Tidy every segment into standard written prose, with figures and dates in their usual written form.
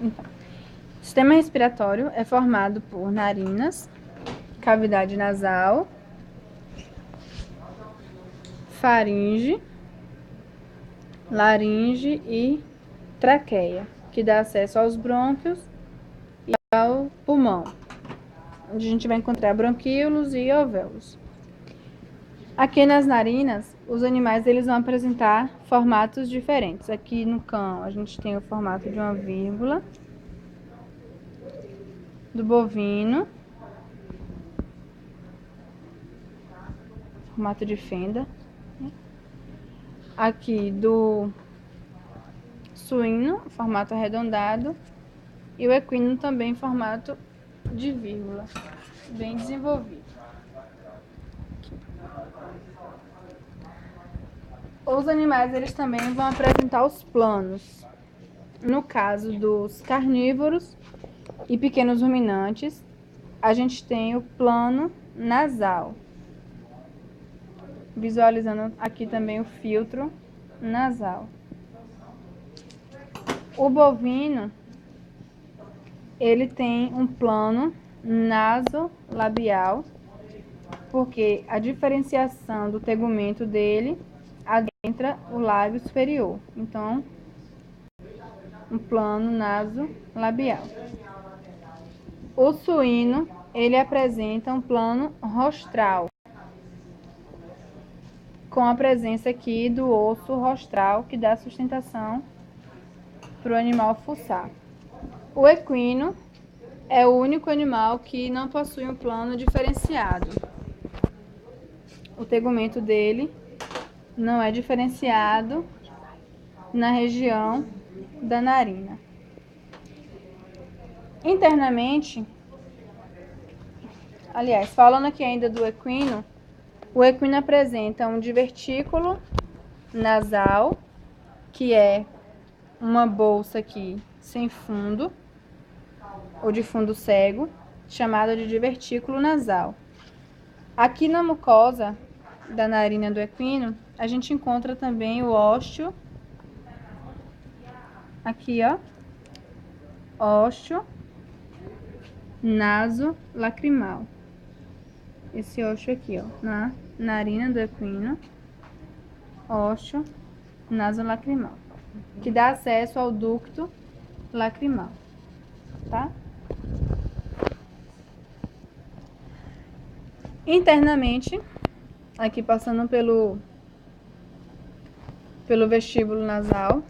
Então, o sistema respiratório é formado por narinas, cavidade nasal, faringe, laringe e traqueia, que dá acesso aos brônquios e ao pulmão, onde a gente vai encontrar bronquíolos e alvéolos. Aqui nas narinas, os animais eles vão apresentar formatos diferentes. Aqui no cão, a gente tem o formato de uma vírgula, do bovino, formato de fenda. Aqui do suíno, formato arredondado, e o equino também em formato de vírgula, bem desenvolvido. Os animais eles também vão apresentar os planos. No caso dos carnívoros e pequenos ruminantes, a gente tem o plano nasal. Visualizando aqui também o filtro nasal. O bovino, ele tem um plano nasolabial, porque a diferenciação do tegumento dele adentra o lábio superior. Então, um plano nasolabial. O suíno, ele apresenta um plano rostral, com a presença aqui do osso rostral, que dá sustentação para o animal fuçar. O equino é o único animal que não possui um plano diferenciado. O tegumento dele não é diferenciado na região da narina. Internamente, aliás, falando aqui ainda do equino, o equino apresenta um divertículo nasal, que é uma bolsa aqui sem fundo, ou de fundo cego, chamada de divertículo nasal. Aqui na mucosa da narina do equino, a gente encontra também o ósteo, aqui ó, ósteo nasolacrimal. Esse ósteo aqui ó, na narina do equino, ósteo nasolacrimal, que dá acesso ao ducto lacrimal, tá? Internamente, aqui passando pelo vestíbulo nasal,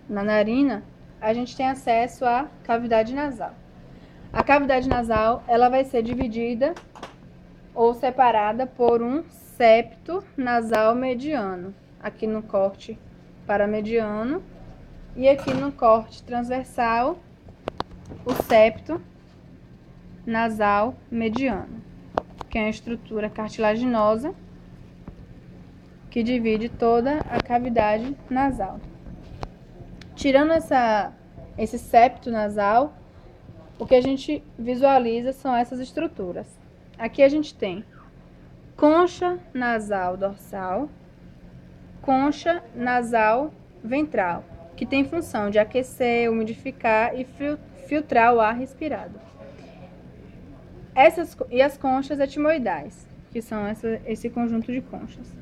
na narina, a gente tem acesso à cavidade nasal. A cavidade nasal, ela vai ser dividida ou separada por um septo nasal mediano, aqui no corte paramediano, e aqui no corte transversal, o septo nasal mediano, que é a estrutura cartilaginosa que divide toda a cavidade nasal. Tirando esse septo nasal, o que a gente visualiza são essas estruturas. Aqui a gente tem concha nasal dorsal, concha nasal ventral, que tem função de aquecer, umidificar e filtrar o ar respirado. E as conchas etimoidais, que são esse conjunto de conchas.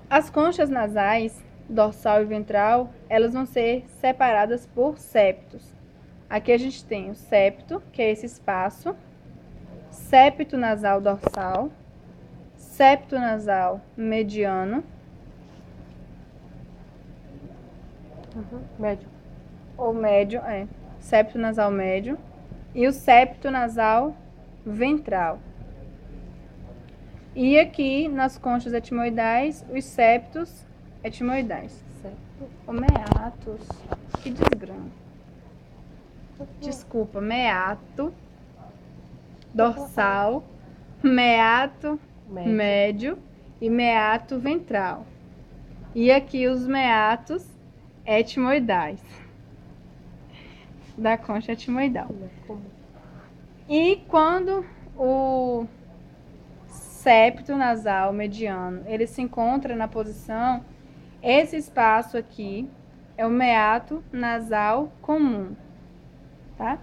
As conchas nasais, dorsal e ventral, elas vão ser separadas por septos. Aqui a gente tem o septo, que é esse espaço, septo nasal dorsal, septo nasal mediano, médio, ou médio, septo nasal médio, e o septo nasal ventral. E aqui nas conchas etimoidais, os septos etimoidais. O meatus, que desgrama. Desculpa, meato dorsal, meato médio e meato ventral. E aqui os meatos etimoidais da concha etimoidal. E quando o septo nasal mediano ele se encontra na posição, esse espaço aqui é o meato nasal comum, tá?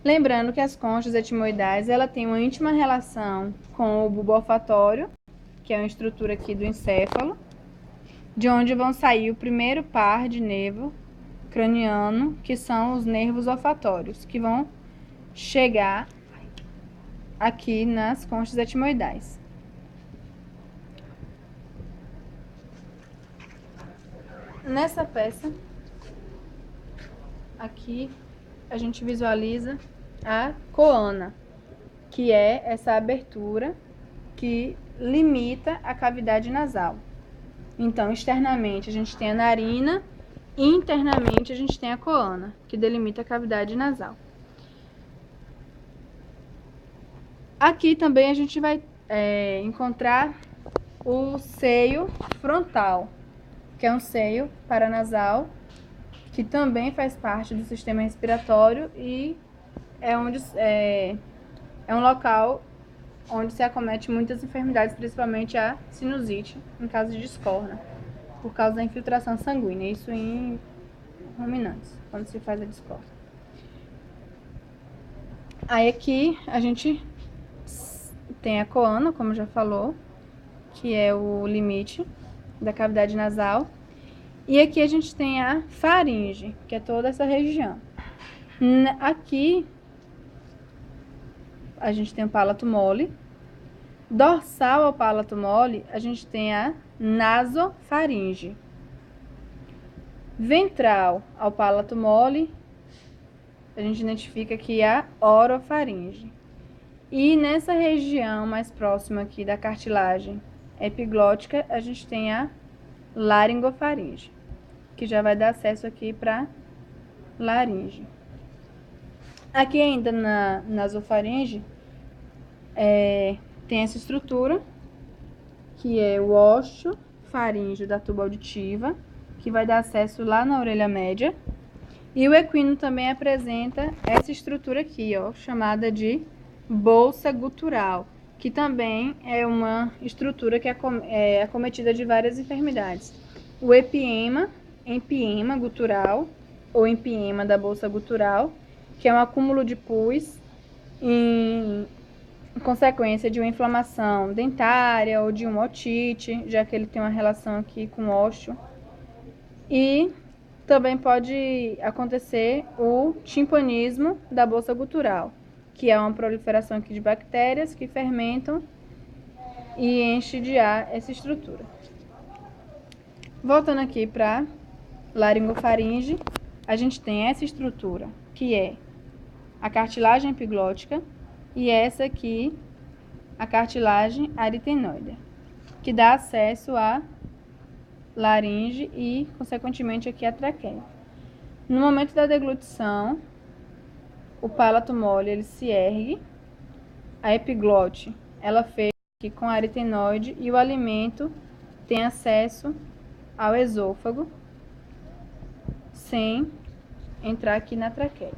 Lembrando que as conchas etimoidais, ela tem uma íntima relação com o bulbo olfatório, que é uma estrutura aqui do encéfalo, de onde vão sair o primeiro par de nervo craniano, que são os nervos olfatórios, que vão chegar aqui nas conchas etimoidais. Nessa peça, aqui, a gente visualiza a coana, que é essa abertura que limita a cavidade nasal. Então, externamente a gente tem a narina, e internamente a gente tem a coana, que delimita a cavidade nasal. Aqui também a gente vai encontrar o seio frontal, que é um seio paranasal, que também faz parte do sistema respiratório e é um local onde se acomete muitas enfermidades, principalmente a sinusite, em caso de discorna, por causa da infiltração sanguínea, isso em ruminantes, quando se faz a discorna. Aí aqui a gente tem a coana, como já falou, que é o limite da cavidade nasal. E aqui a gente tem a faringe, que é toda essa região. Aqui a gente tem o palato mole. Dorsal ao palato mole, a gente tem a nasofaringe. Ventral ao palato mole, a gente identifica aqui a orofaringe. E nessa região mais próxima aqui da cartilagem epiglótica, a gente tem a laringofaringe, que já vai dar acesso aqui para laringe. Aqui ainda na nasofaringe, tem essa estrutura, que é o ósseo faríngeo da tuba auditiva, que vai dar acesso lá na orelha média. E o equino também apresenta essa estrutura aqui, ó, chamada de bolsa gutural, que também é uma estrutura que é acometida de várias enfermidades. O empiema gutural, ou empiema da bolsa gutural, que é um acúmulo de pus em consequência de uma inflamação dentária ou de uma otite, já que ele tem uma relação aqui com o ósseo. E também pode acontecer o timpanismo da bolsa gutural, que é uma proliferação aqui de bactérias que fermentam e enche de ar essa estrutura. Voltando aqui para laringofaringe, a gente tem essa estrutura, que é a cartilagem epiglótica, e essa aqui, a cartilagem aritenoide, que dá acesso à laringe e, consequentemente, aqui a traqueia. No momento da deglutição, o palato mole ele se ergue, a epiglote ela fecha aqui com a aritenoide e o alimento tem acesso ao esôfago sem entrar aqui na traqueia.